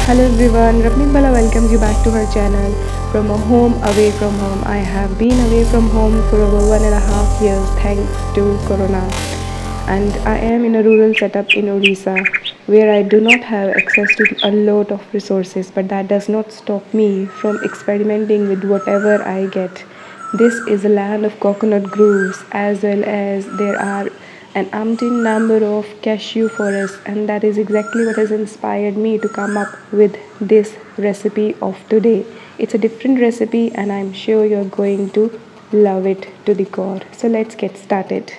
Hello everyone, Ravneet Bala welcomes you back to her channel. From a home away from home. I have been away from home for over 1.5 years thanks to Corona. And I am in a rural setup in Odisha where I do not have access to a lot of resources, but that does not stop me from experimenting with whatever I get. This is a land of coconut groves as well as there are an umpteen number of cashew forests, and that is exactly what has inspired me to come up with this recipe of today. It's a different recipe and I'm sure you're going to love it to the core. So let's get started.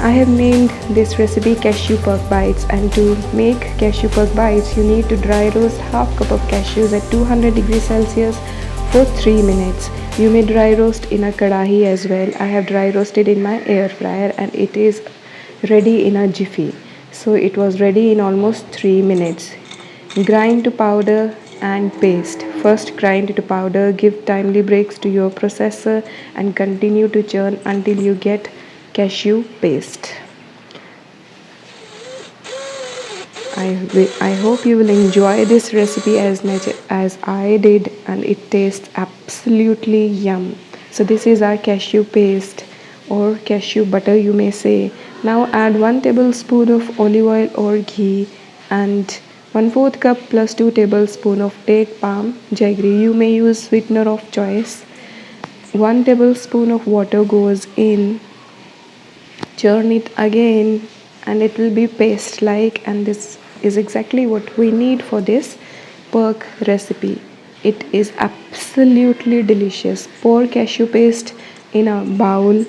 I have named this recipe cashew pork bites, and to make cashew pork bites you need to dry roast half cup of cashews at 200 degrees Celsius for 3 minutes. You may dry roast in a kadahi as well. I have dry roasted in my air fryer and it is ready in a jiffy. So it was ready in almost 3 minutes. Grind to powder and paste. First grind to powder, give timely breaks to your processor and continue to churn until you get cashew paste. I hope you will enjoy this recipe as much as I did, and it tastes absolutely yum. So this is our cashew paste or cashew butter you may say. Now add 1 tablespoon of olive oil or ghee and 1/4 cup plus 2 tablespoon of date palm jaggery. You may use sweetener of choice. 1 tablespoon of water goes in. Churn it again and it will be paste like, and this is exactly what we need for this pork recipe. It is absolutely delicious. Pour cashew paste in a bowl.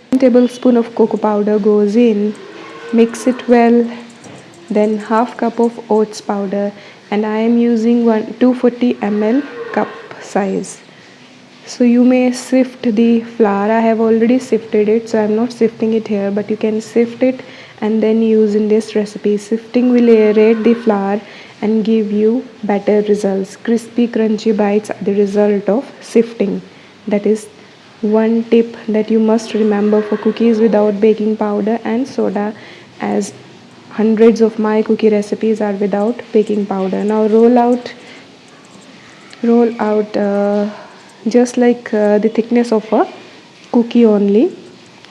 1 tablespoon of cocoa powder goes in. Mix it well. Then half cup of oats powder, and I am using 240 ml cup size. So you may sift the flour. I have already sifted it, so I'm not sifting it here, but you can sift it and then use in this recipe. Sifting will aerate the flour and give you better results. Crispy crunchy bites are the result of sifting. That is one tip that you must remember for cookies without baking powder and soda, as hundreds of my cookie recipes are without baking powder. Now roll out just like the thickness of a cookie only.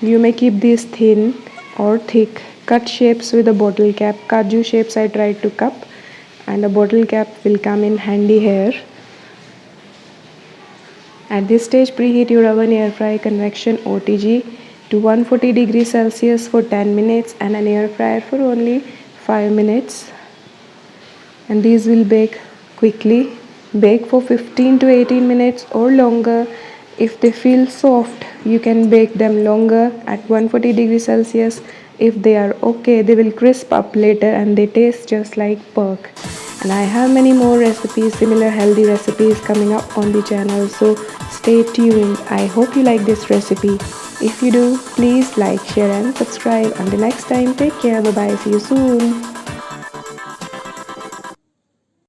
You may keep these thin or thick. Cut shapes with a bottle cap. Kaju shapes I tried to cup, and a bottle cap will come in handy here. At this stage, preheat your oven air fry convection OTG to 140 degrees Celsius for 10 minutes and an air fryer for only 5 minutes. And these will bake quickly. Bake for 15 to 18 minutes or longer. If they feel soft, you can bake them longer at 140 degrees Celsius. If they are okay, they will crisp up later and they taste just like pork. And I have many more recipes, similar healthy recipes coming up on the channel, so stay tuned. I hope you like this recipe. If you do, please like, share and subscribe. Until next time, take care. Bye bye. See you soon.